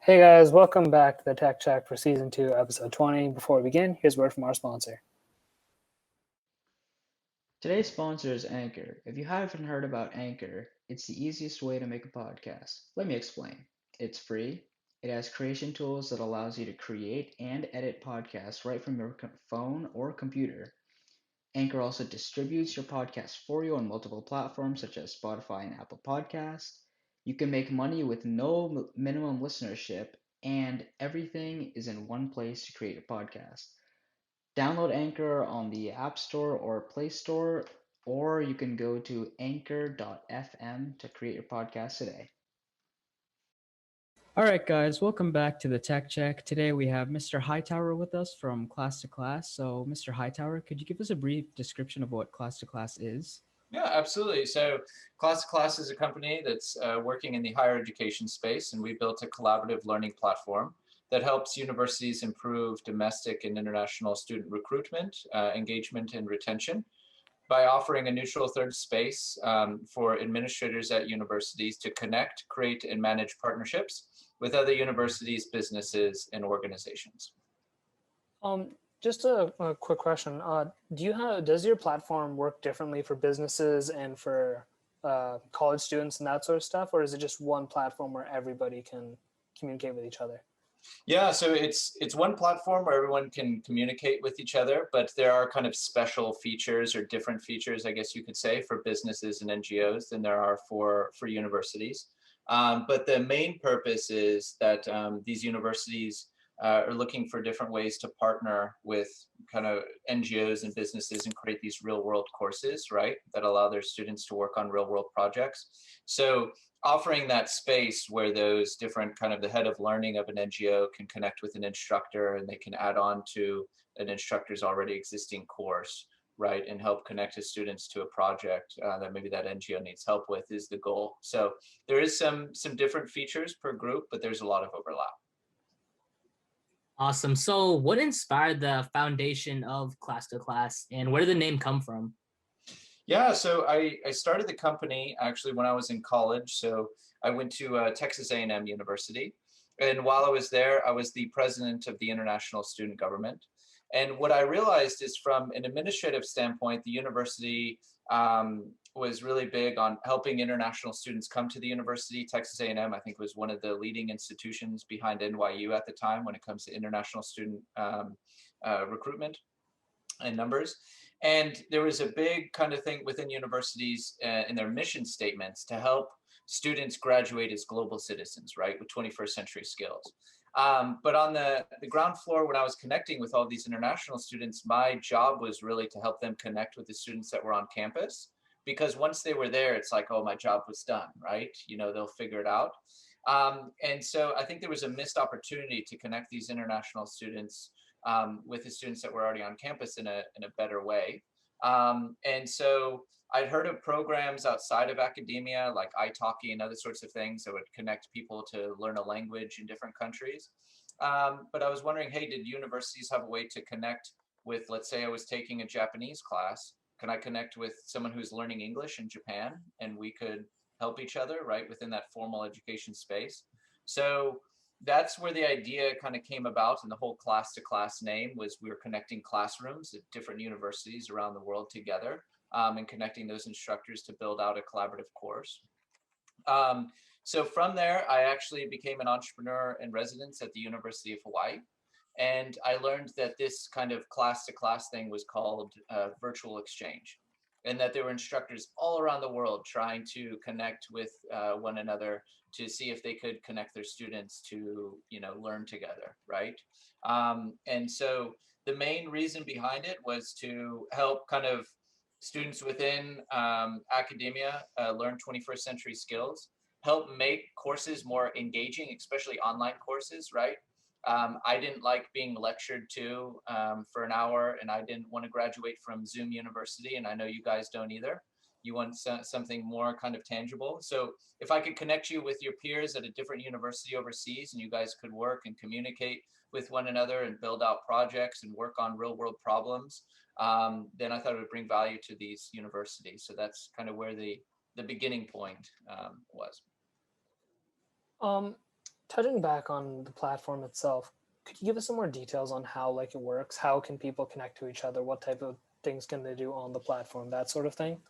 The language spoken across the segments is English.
Hey guys, welcome back to the Tech Check for Season 2, Episode 20. Before we begin, here's a word from our sponsor. Today's sponsor is Anchor. If you haven't heard about Anchor, it's the easiest way to make a podcast. Let me explain. It's free. It has creation tools that allows you to create and edit podcasts right from your phone or computer. Anchor also distributes your podcast for you on multiple platforms such as Spotify and Apple Podcasts. You can make money with no minimum listenership, and everything is in one place to create a podcast. Download Anchor on the App Store or Play Store, or you can go to anchor.fm to create your podcast today. All right, guys, welcome back to the Tech Check. Today we have Mr. Hightower with us from Class to Class. So, Mr. Hightower, could you give us a brief description of what Class to Class is? Yeah, absolutely. So Class2Class is a company that's working in the higher education space, and we built a collaborative learning platform that helps universities improve domestic and international student recruitment, engagement, and retention by offering a neutral third space for administrators at universities to connect, create, and manage partnerships with other universities, businesses, and organizations. Just a quick question. Does your platform work differently for businesses and for college students and that sort of stuff, or is it just one platform where everybody can communicate with each other? Yeah, so it's one platform where everyone can communicate with each other, but there are kind of special features or different features, I guess you could say, for businesses and NGOs than there are for universities. But the main purpose is that these universities are looking for different ways to partner with kind of NGOs and businesses and create these real world courses, right, that allow their students to work on real world projects. So offering that space where those different kind of the head of learning of an NGO can connect with an instructor and they can add on to an instructor's already existing course, right, and help connect his students to a project that maybe that NGO needs help with is the goal. So there is some different features per group, but there's a lot of overlap. Awesome. So what inspired the foundation of Class to Class, and where did the name come from? Yeah, so I started the company actually when I was in college. So I went to Texas A&M University. And while I was there, I was the president of the International Student Government. And what I realized is from an administrative standpoint, the university was really big on helping international students come to the university. Texas A&M, I think, was one of the leading institutions behind NYU at the time when it comes to international student recruitment and numbers. And there was a big kind of thing within universities in their mission statements to help students graduate as global citizens, right, with 21st century skills. But on the ground floor, when I was connecting with all these international students, my job was really to help them connect with the students that were on campus. Because once they were there, it's like, oh, my job was done, right? You know, they'll figure it out. And so I think there was a missed opportunity to connect these international students with the students that were already on campus in a better way. And so I'd heard of programs outside of academia, like italki and other sorts of things that would connect people to learn a language in different countries. But I was wondering, hey, did universities have a way to connect with, let's say I was taking a Japanese class, can I connect with someone who's learning English in Japan and we could help each other, right, within that formal education space? So that's where the idea kind of came about, and the whole Class to Class name was we were connecting classrooms at different universities around the world together and connecting those instructors to build out a collaborative course. So from there, I actually became an entrepreneur in residence at the University of Hawaii. And I learned that this kind of class to class thing was called virtual exchange, and that there were instructors all around the world trying to connect with one another to see if they could connect their students to, you know, learn together, right? And so the main reason behind it was to help kind of students within academia learn 21st century skills, help make courses more engaging, especially online courses, right? I didn't like being lectured to for an hour, and I didn't want to graduate from Zoom University, and I know you guys don't either. You want something more kind of tangible. So if I could connect you with your peers at a different university overseas, and you guys could work and communicate with one another and build out projects and work on real world problems, then I thought it would bring value to these universities. So that's kind of where the beginning point was. touching back on the platform itself, could you give us some more details on how like it works? How can people connect to each other? What type of things can they do on the platform? That sort of thing.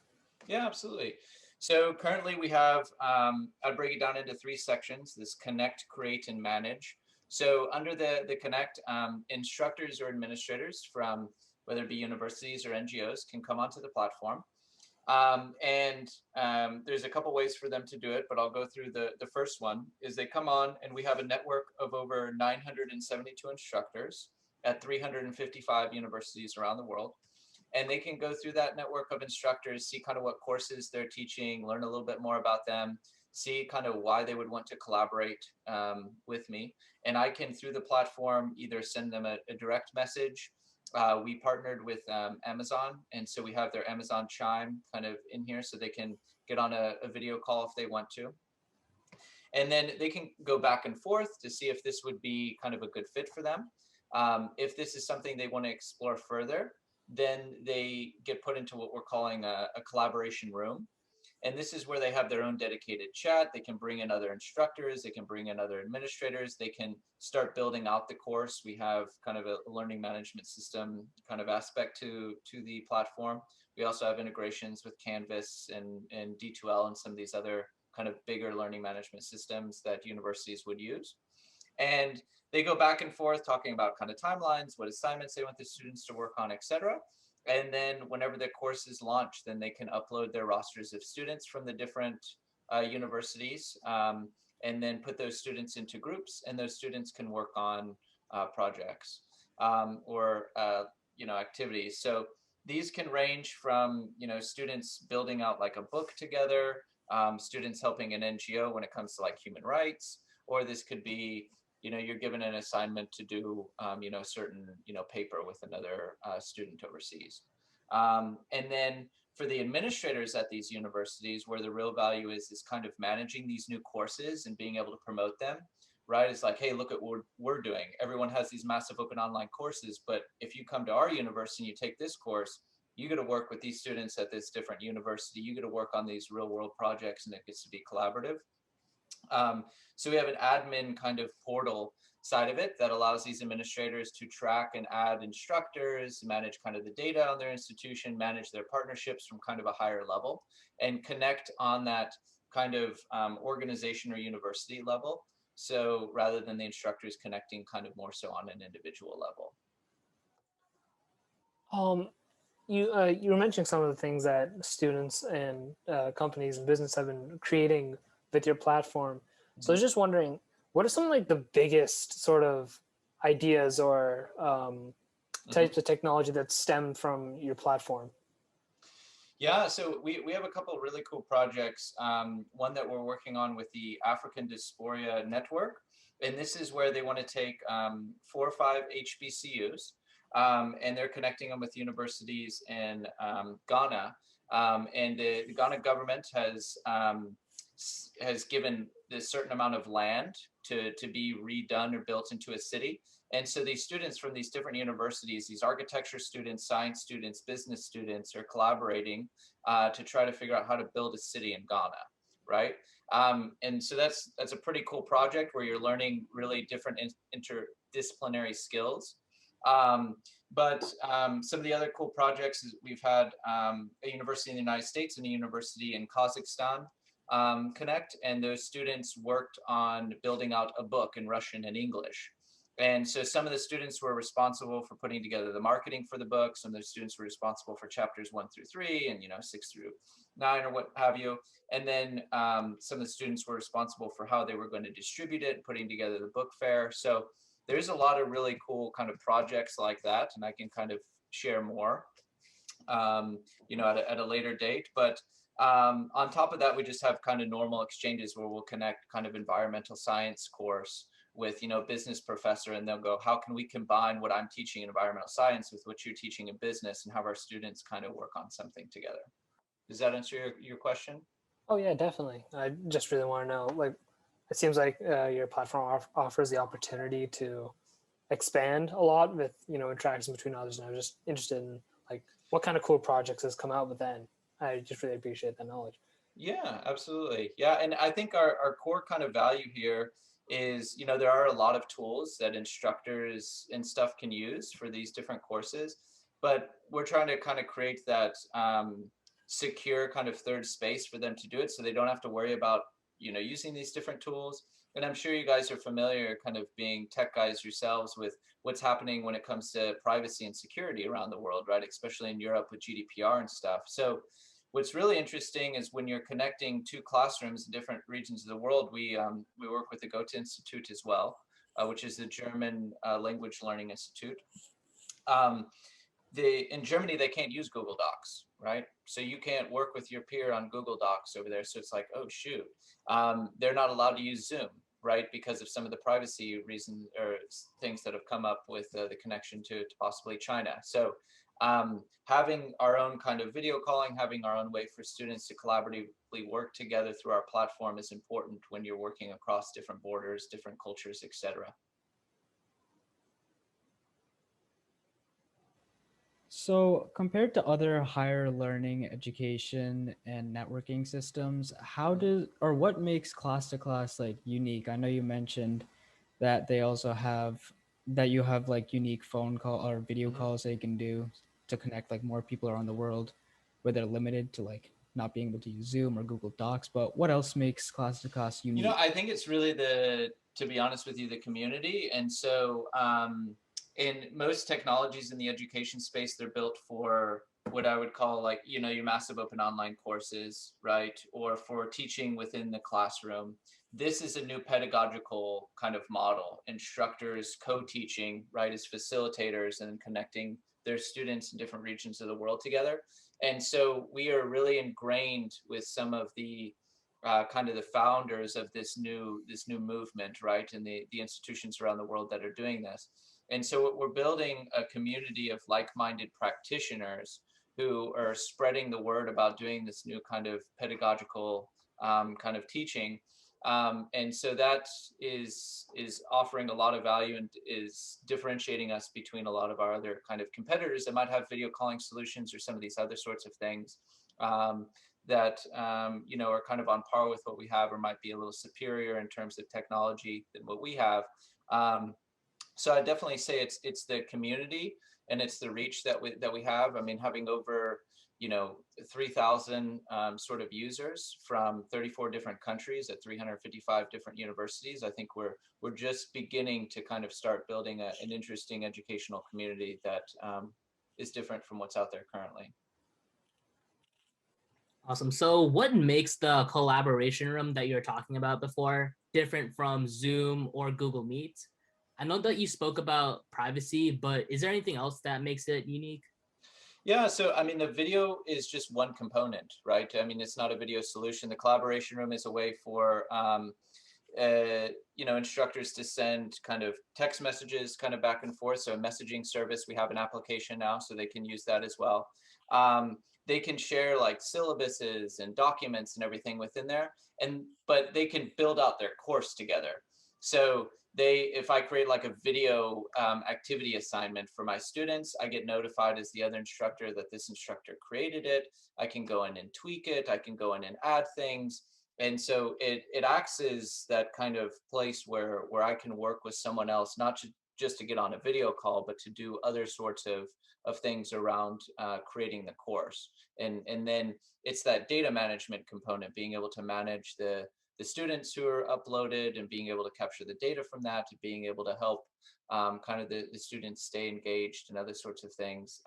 Yeah, absolutely. So currently we have, I'd break it down into three sections: this connect, create, and manage. So under the connect, instructors or administrators from whether it be universities or NGOs can come onto the platform. There's a couple ways for them to do it, but I'll go through the first one is they come on and we have a network of over 972 instructors at 355 universities around the world. And they can go through that network of instructors, see kind of what courses they're teaching, learn a little bit more about them, see kind of why they would want to collaborate with me. And I can, through the platform, either send them a direct message. We partnered with Amazon, and so we have their Amazon Chime kind of in here so they can get on a video call if they want to. And then they can go back and forth to see if this would be kind of a good fit for them. If this is something they want to explore further, then they get put into what we're calling a collaboration room. And this is where they have their own dedicated chat. They can bring in other instructors. They can bring in other administrators. They can start building out the course. We have kind of a learning management system kind of aspect to the platform. We also have integrations with Canvas and D2L and some of these other kind of bigger learning management systems that universities would use. And they go back and forth talking about kind of timelines, what assignments they want the students to work on, etc. And then whenever the course is launched, then they can upload their rosters of students from the different universities and then put those students into groups, and those students can work on projects or activities. So these can range from students building out like a book together, students helping an NGO when it comes to like human rights, or this could be you're given an assignment to do, a certain, paper with another student overseas. And then for the administrators at these universities, where the real value is kind of managing these new courses and being able to promote them, right? It's like, hey, look at what we're doing. Everyone has these massive open online courses, but if you come to our university and you take this course, you got to work with these students at this different university. You got to work on these real world projects, and it gets to be collaborative. So we have an admin kind of portal side of it that allows these administrators to track and add instructors, manage kind of the data on their institution, manage their partnerships from kind of a higher level, and connect on that kind of organization or university level. So rather than the instructors connecting kind of more so on an individual level. You were mentioning some of the things that students and companies and business have been creating with your platform. So I was just wondering, what are some like the biggest sort of ideas or types of technology that stem from your platform? Yeah, so we have a couple of really cool projects. One that we're working on with the African Dysphoria Network. And this is where they want to take 4 or 5 HBCUs and they're connecting them with universities in Ghana. And the Ghana government has given this certain amount of land to be redone or built into a city. And so these students from these different universities, these architecture students, science students, business students are collaborating to try to figure out how to build a city in Ghana, right? And so that's a pretty cool project where you're learning really different interdisciplinary skills. But some of the other cool projects is we've had a university in the United States and a university in Kazakhstan connect, and those students worked on building out a book in Russian and English. And so some of the students were responsible for putting together the marketing for the book. Some of the students were responsible for chapters 1 through 3 and 6 through 9 or what have you. And then some of the students were responsible for how they were going to distribute it, putting together the book fair. So there's a lot of really cool kind of projects like that, and I can kind of share more at a later date. But on top of that, we just have kind of normal exchanges where we'll connect kind of environmental science course with business professor, and they'll go, how can we combine what I'm teaching in environmental science with what you're teaching in business, and have our students kind of work on something together. Does that answer your question? Oh yeah, definitely. I just really want to know, like, it seems like your platform offers the opportunity to expand a lot with interactions between others, and I was just interested in like what kind of cool projects has come out with that. I just really appreciate that knowledge. Yeah, absolutely. Yeah, and I think our core kind of value here is, there are a lot of tools that instructors and stuff can use for these different courses, but we're trying to kind of create that secure kind of third space for them to do it, so they don't have to worry about, using these different tools. And I'm sure you guys are familiar, kind of being tech guys yourselves, with what's happening when it comes to privacy and security around the world, right? Especially in Europe with GDPR and stuff. So what's really interesting is when you're connecting two classrooms in different regions of the world, we work with the Goethe Institute as well, which is the German language learning institute. In Germany, they can't use Google Docs, right? So you can't work with your peer on Google Docs over there. So it's like, oh shoot, they're not allowed to use Zoom, right? Because of some of the privacy reasons or things that have come up with the connection to possibly China. So having our own kind of video calling, having our own way for students to collaboratively work together through our platform is important when you're working across different borders, different cultures, etc. So, compared to other higher learning education and networking systems, how does or what makes class to class like unique? I know you mentioned that they also have that you have like unique phone call or video Mhm. calls that you can do to connect like more people around the world where they're limited to like not being able to use Zoom or Google Docs. But what else makes class to class unique? I think it's really to be honest with you, the community. And so in most technologies in the education space, they're built for what I would call like, your massive open online courses, right? Or for teaching within the classroom. This is a new pedagogical kind of model. Instructors co-teaching, right, as facilitators and connecting their students in different regions of the world together. And so we are really ingrained with some of the kind of the founders of this new movement, right, and the institutions around the world that are doing this. And so we're building a community of like-minded practitioners who are spreading the word about doing this new kind of pedagogical kind of teaching. And so that is offering a lot of value and is differentiating us between a lot of our other kind of competitors that might have video calling solutions or some of these other sorts of things. That are kind of on par with what we have, or might be a little superior in terms of technology than what we have. So I definitely say it's the community and it's the reach that we have. I mean, having over 3,000 sort of users from 34 different countries at 355 different universities. I think we're just beginning to kind of start building an interesting educational community that is different from what's out there currently. Awesome. So what makes the collaboration room that you were talking about before different from Zoom or Google Meet? I know that you spoke about privacy, but is there anything else that makes it unique? Yeah, so I mean, the video is just one component, right? I mean, it's not a video solution. The collaboration room is a way for instructors to send kind of text messages kind of back and forth. So a messaging service, we have an application now, so they can use that as well. They can share like syllabuses and documents and everything within there, but they can build out their course together. So if I create like a video activity assignment for my students, I get notified as the other instructor that this instructor created it. I can go in and tweak it. I can go in and add things. And so it acts as that kind of place where I can work with someone else, not just to get on a video call, but to do other sorts of things around creating the course. And then it's that data management component, being able to manage the students who are uploaded and being able to capture the data from that, to being able to help kind of the students stay engaged and other sorts of things.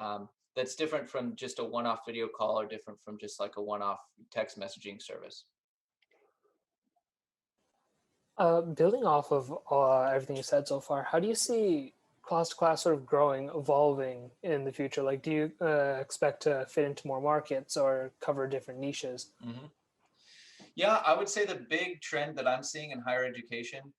That's different from just a one-off video call, or different from just like a one-off text messaging service. Building off of everything you said so far, how do you see class to class sort of growing, evolving in the future? Like, do you expect to fit into more markets or cover different niches? Mm-hmm. Yeah, I would say the big trend that I'm seeing in higher education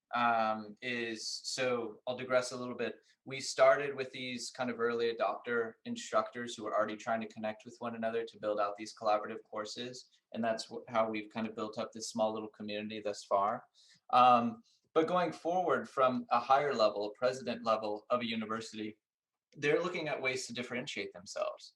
is, so I'll digress a little bit. We started with these kind of early adopter instructors who are already trying to connect with one another to build out these collaborative courses. And that's how we've kind of built up this small little community thus far. But going forward from a higher level, a president level of a university, they're looking at ways to differentiate themselves.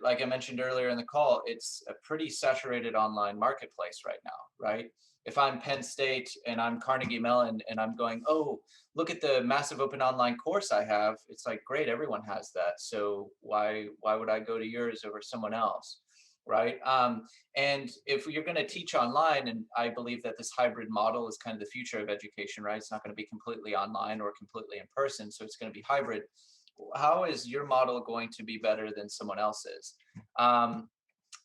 like I mentioned earlier in the call, it's a pretty saturated online marketplace right now, right? If I'm Penn State and I'm Carnegie Mellon and I'm going, oh, look at the massive open online course I have, it's like, great, everyone has that. So why would I go to yours over someone else, right? And if you're going to teach online, and I believe that this hybrid model is kind of the future of education, right? It's not going to be completely online or completely in person, so it's going to be hybrid. How is your model going to be better than someone else's?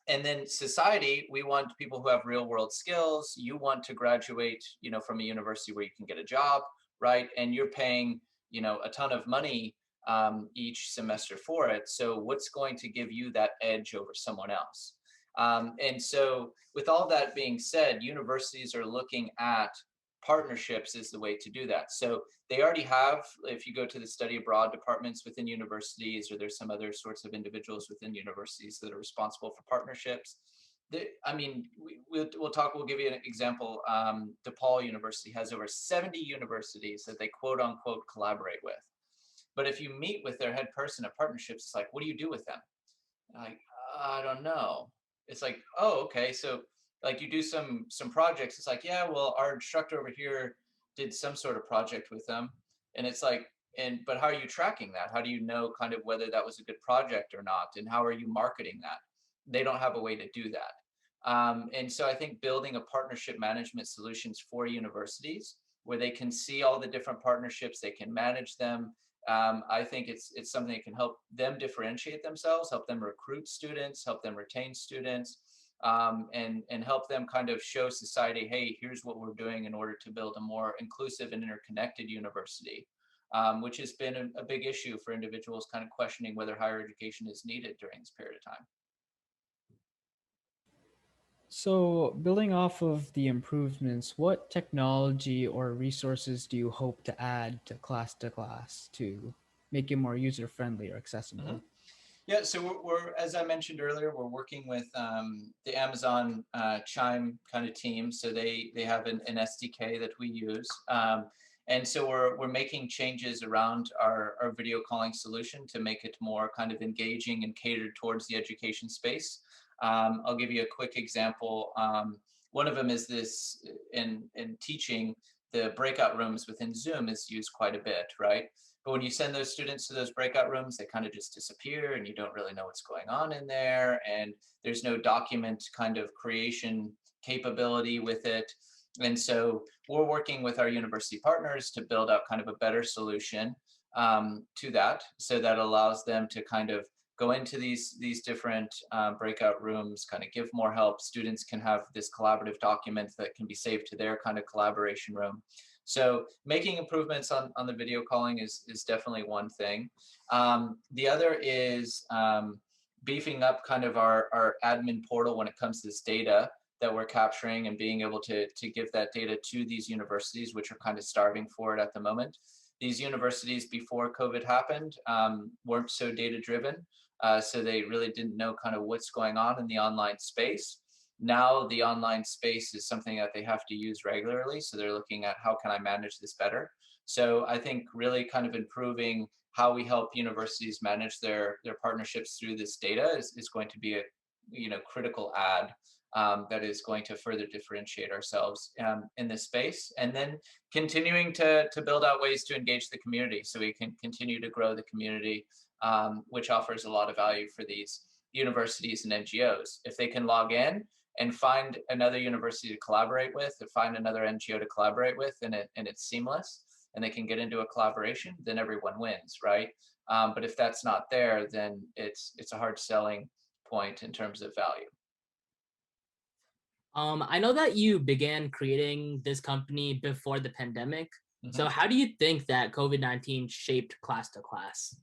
And then society, we want people who have real world skills. You want to graduate, from a university where you can get a job, right? And you're paying, a ton of money each semester for it. So what's going to give you that edge over someone else? And so with all that being said, universities are looking at partnerships is the way to do that. So they already have, if you go to the study abroad departments within universities, or there's some other sorts of individuals within universities that are responsible for partnerships. We'll give you an example. DePaul University has over 70 universities that they quote unquote collaborate with. But if you meet with their head person at partnerships, it's like, what do you do with them? Like, I don't know. It's like, oh, okay. So like you do some projects. It's like, yeah, well, our instructor over here did some sort of project with them. And it's like, but how are you tracking that? How do you know kind of whether that was a good project or not? And how are you marketing that? They don't have a way to do that. And so I think building a partnership management solutions for universities where they can see all the different partnerships, they can manage them. I think it's something that can help them differentiate themselves, help them recruit students, help them retain students, and help them kind of show society, hey, here's what we're doing in order to build a more inclusive and interconnected university, which has been a big issue for individuals kind of questioning whether higher education is needed during this period of time. So, building off of the improvements, what technology or resources do you hope to add to class to make it more user friendly or accessible? Mm-hmm. Yeah, so we're, as I mentioned earlier, we're working with the Amazon Chime kind of team. So they have an SDK that we use. And so we're making changes around our video calling solution to make it more kind of engaging and catered towards the education space. I'll give you a quick example. One of them is this in teaching, the breakout rooms within Zoom is used quite a bit, right? But when you send those students to those breakout rooms, they kind of just disappear and you don't really know what's going on in there. And there's no document kind of creation capability with it. And so we're working with our university partners to build out kind of a better solution to that. So that allows them to kind of go into these different breakout rooms, kind of give more help. Students can have this collaborative document that can be saved to their kind of collaboration room. So making improvements on the video calling is definitely one thing. The other is beefing up kind of our admin portal when it comes to this data that we're capturing and being able to give that data to these universities, which are kind of starving for it at the moment. These universities before COVID happened weren't so data driven. So they really didn't know kind of what's going on in the online space. Now the online space is something that they have to use regularly. So they're looking at how can I manage this better? So I think really kind of improving how we help universities manage their partnerships through this data is going to be a critical add that is going to further differentiate ourselves in this space. And then continuing to build out ways to engage the community so we can continue to grow the community, which offers a lot of value for these universities and NGOs. If they can log in and find another university to collaborate with, or find another NGO to collaborate with, and it's seamless, and they can get into a collaboration, then everyone wins, right? But if that's not there, then it's a hard selling point in terms of value. I know that you began creating this company before the pandemic. Mm-hmm. So how do you think that COVID-19 shaped Class2Class?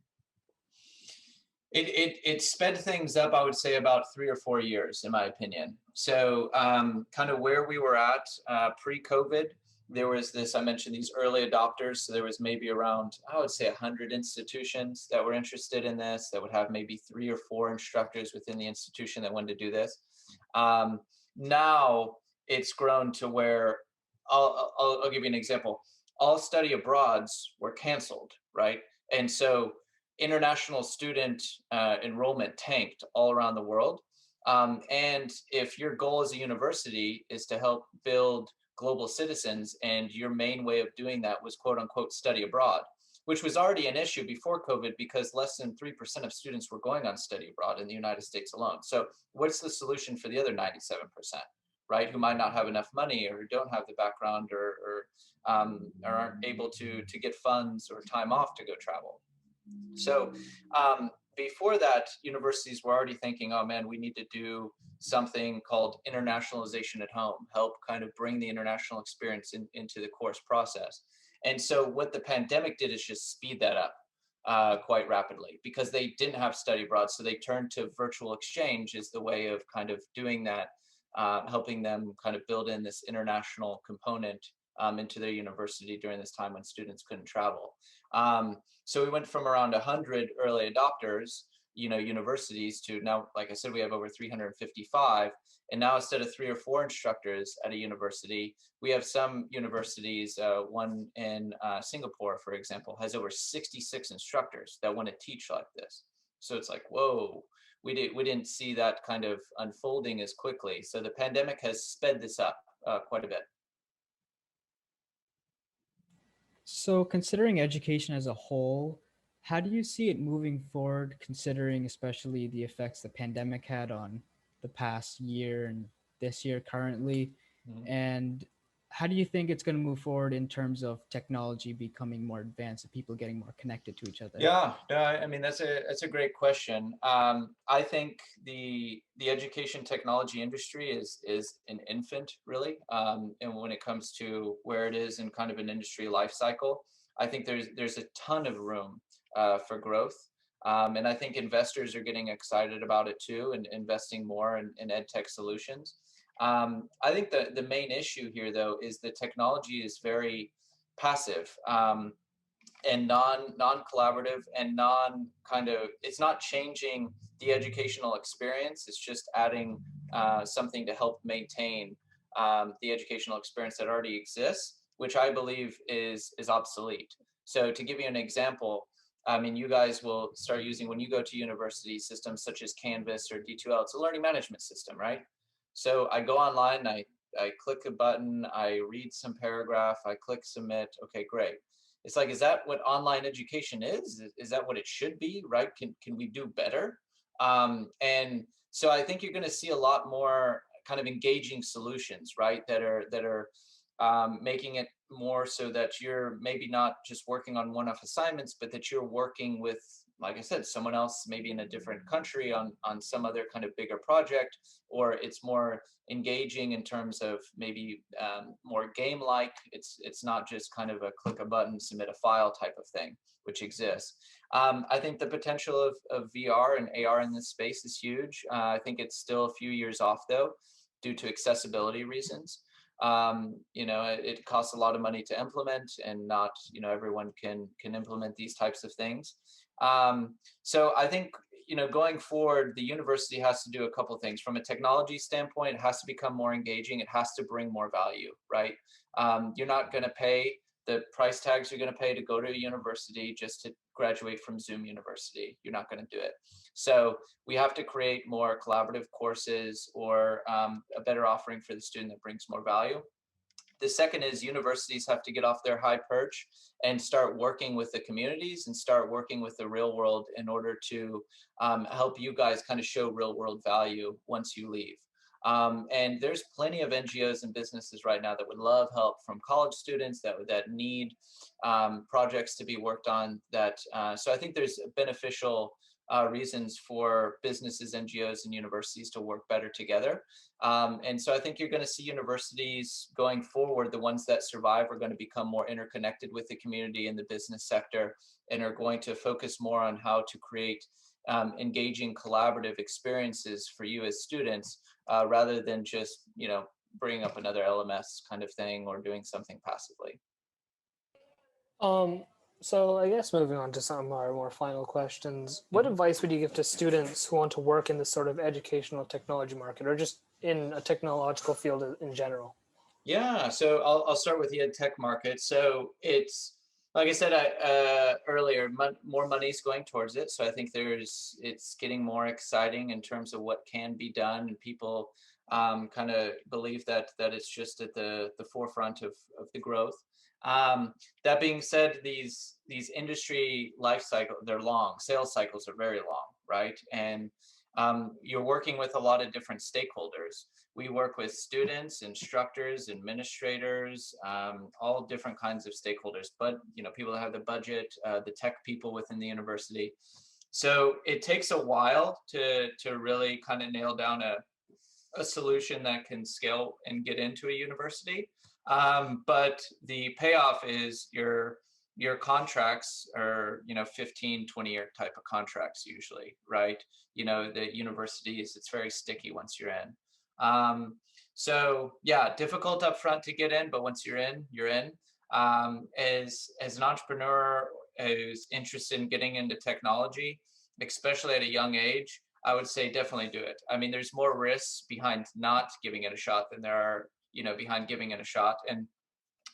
It sped things up, I would say, about 3 or 4 years, in my opinion. So kind of where we were at pre-COVID, there was this, I mentioned these early adopters. So there was maybe around, I would say 100 institutions that were interested in this, that would have maybe 3 or 4 instructors within the institution that wanted to do this. Now it's grown to where, I'll give you an example. All study abroads were canceled, right? And so international student enrollment tanked all around the world. And if your goal as a university is to help build global citizens, and your main way of doing that was quote unquote study abroad, which was already an issue before COVID because less than 3% of students were going on study abroad in the United States alone. So what's the solution for the other 97%, right? Who might not have enough money or who don't have the background or aren't able to get funds or time off to go travel. So before that, universities were already thinking, oh man, we need to do something called internationalization at home, help kind of bring the international experience into the course process. And so what the pandemic did is just speed that up quite rapidly because they didn't have study abroad. So they turned to virtual exchange as the way of kind of doing that, helping them kind of build in this international component into their university during this time when students couldn't travel. So we went from around 100 early adopters, universities to now, like I said, we have over 355. And now instead of 3 or 4 instructors at a university, we have some universities, one in Singapore, for example, has over 66 instructors that want to teach like this. So it's like, whoa, we didn't see that kind of unfolding as quickly. So the pandemic has sped this up quite a bit. So, considering education as a whole, how do you see it moving forward, considering especially the effects the pandemic had on the past year and this year currently? Mhm. And how do you think it's going to move forward in terms of technology becoming more advanced and people getting more connected to each other? Yeah, no, I mean that's a great question. I think the education technology industry is an infant really, and when it comes to where it is in kind of an industry life cycle, I think there's a ton of room for growth, and I think investors are getting excited about it too and investing more in ed tech solutions. I think the main issue here though is the technology is very passive. And non-collaborative and non kind of, it's not changing the educational experience, it's just adding something to help maintain the educational experience that already exists, which I believe is obsolete. So to give you an example, I mean, you guys will start using, when you go to university, systems such as Canvas or D2L, it's a learning management system, right? So I go online, I click a button, I read some paragraph, I click submit, okay, great. It's like, is that what online education is? Is that what it should be, right? Can we do better? And so I think you're going to see a lot more kind of engaging solutions, right? That are making it more so that you're maybe not just working on one-off assignments, but that you're working with, like I said, someone else maybe in a different country on some other kind of bigger project, or it's more engaging in terms of maybe more game-like. It's not just kind of a click a button, submit a file type of thing, which exists. I think the potential of VR and AR in this space is huge. I think it's still a few years off though, due to accessibility reasons. It costs a lot of money to implement, and not everyone can implement these types of things. So I think going forward, the university has to do a couple things. From a technology standpoint, it has to become more engaging. It has to bring more value, right? You're not going to pay the price tags you're going to pay to go to a university just to graduate from Zoom University. You're not going to do it. So we have to create more collaborative courses, or a better offering for the student that brings more value. The second is universities have to get off their high perch and start working with the communities and start working with the real world in order to help you guys kind of show real world value once you leave. And there's plenty of NGOs and businesses right now that would love help from college students that need projects to be worked on. So I think there's beneficial reasons for businesses, NGOs, and universities to work better together. And so I think you're going to see universities going forward, the ones that survive are going to become more interconnected with the community and the business sector, and are going to focus more on how to create engaging collaborative experiences for you as students, rather than just bringing up another LMS kind of thing or doing something passively. So I guess moving on to some of our more final questions, what advice would you give to students who want to work in this sort of educational technology market, or just in a technological field in general? Yeah, so I'll start with the ed tech market. So it's Like I said earlier, more money is going towards it. So I think it's getting more exciting in terms of what can be done, and people kind of believe that it's just at the forefront of the growth. That being said, these industry life cycles, they're long. Sales cycles are very long, right? And you're working with a lot of different stakeholders. We work with students, instructors, administrators, all different kinds of stakeholders, but people that have the budget, the tech people within the university. So it takes a while to really kind of nail down a solution that can scale and get into a university. But the payoff is your contracts are 15, 20-year type of contracts usually, right? The universities, it's very sticky once you're in. So yeah, difficult up front to get in, but once you're in, you're in. As an entrepreneur who's interested in getting into technology, especially at a young age, I would say definitely do it. I mean, there's more risks behind not giving it a shot than there are, behind giving it a shot. And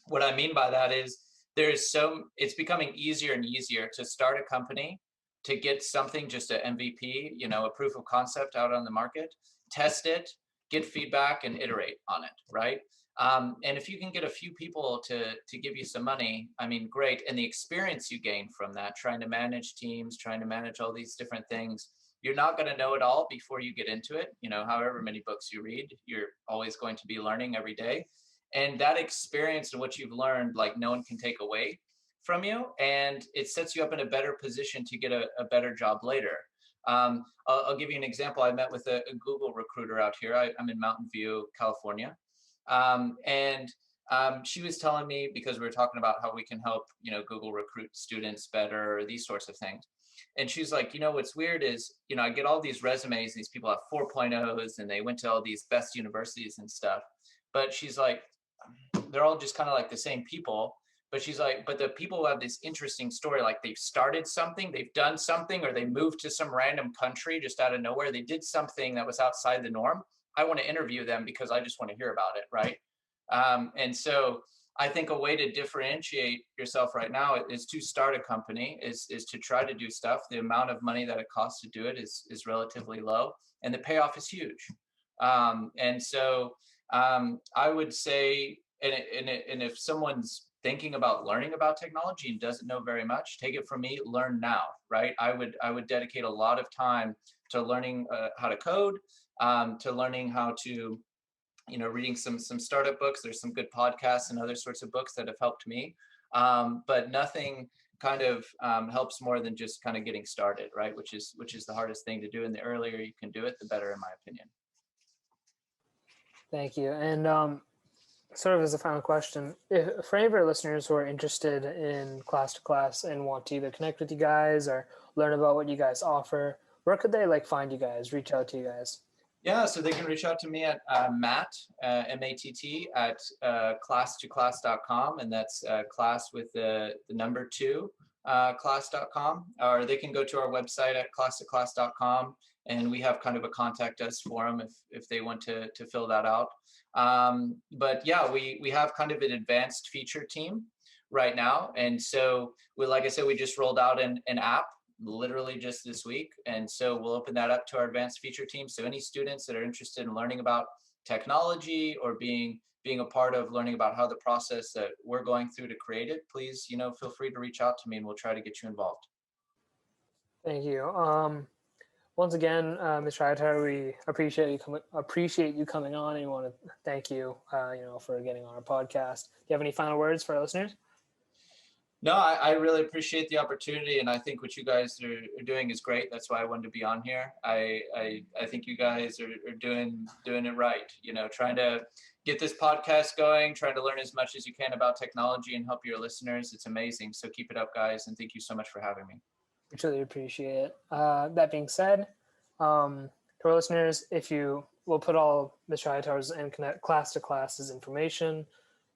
what I mean by that is it's becoming easier and easier to start a company, to get something, just a MVP, a proof of concept out on the market, test it, get feedback, and iterate on it, right? And if you can get a few people to give you some money, I mean, great. And the experience you gain from that, trying to manage teams, trying to manage all these different things, you're not going to know it all before you get into it. However many books you read, you're always going to be learning every day. And that experience and what you've learned, like, no one can take away from you. And it sets you up in a better position to get a better job later. I'll give you an example. I met with a Google recruiter out here. I'm in Mountain View, California. And she was telling me, because we were talking about how we can help, Google recruit students better, these sorts of things. And she's like, what's weird is, I get all these resumes, these people have 4.0s and they went to all these best universities and stuff. But she's like, they're all just kind of like the same people. But she's like, but the people who have this interesting story, like they've started something, they've done something, or they moved to some random country just out of nowhere. They did something that was outside the norm. I want to interview them because I just want to hear about it, right? And so I think a way to differentiate yourself right now is to start a company, is to try to do stuff. The amount of money that it costs to do it is relatively low, and the payoff is huge. And so I would say, and if someone's thinking about learning about technology and doesn't know very much, take it from me, learn now, right? I would dedicate a lot of time to learning how to code, to learning how to, reading some startup books. There's some good podcasts and other sorts of books that have helped me. But nothing kind of helps more than just kind of getting started, right? Which is the hardest thing to do. And the earlier you can do it, the better, in my opinion. Thank you. And sort of as a final question, for any of our listeners who are interested in Class to Class and want to either connect with you guys or learn about what you guys offer, where could they find you guys, reach out to you guys? Yeah, so they can reach out to me at Matt, M-A-T-T, at class2class.com, and that's class with the number 2, class.com, or they can go to our website at class2class.com, and we have kind of a contact us form if they want to fill that out. But yeah, we have kind of an advanced feature team right now, and so like I said, we just rolled out an app literally just this week, and so we'll open that up to our advanced feature team. So any students that are interested in learning about technology or being a part of learning about how the process that we're going through to create it, please feel free to reach out to me and we'll try to get you involved. Thank you. Once again, Mr. Hightower, we appreciate you coming on, and we want to thank you for getting on our podcast. Do you have any final words for our listeners? No, I really appreciate the opportunity, and I think what you guys are doing is great. That's why I wanted to be on here. I think you guys are doing it right. Trying to get this podcast going, trying to learn as much as you can about technology and help your listeners. It's amazing. So keep it up, guys, and thank you so much for having me. We truly appreciate it. That being said, to our listeners, we'll put all Mr. Hightower's and Class to Class's information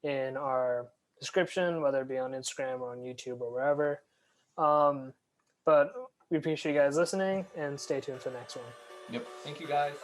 in our description, whether it be on Instagram or on YouTube or wherever. But we appreciate you guys listening, and stay tuned for the next one. Yep. Thank you, guys.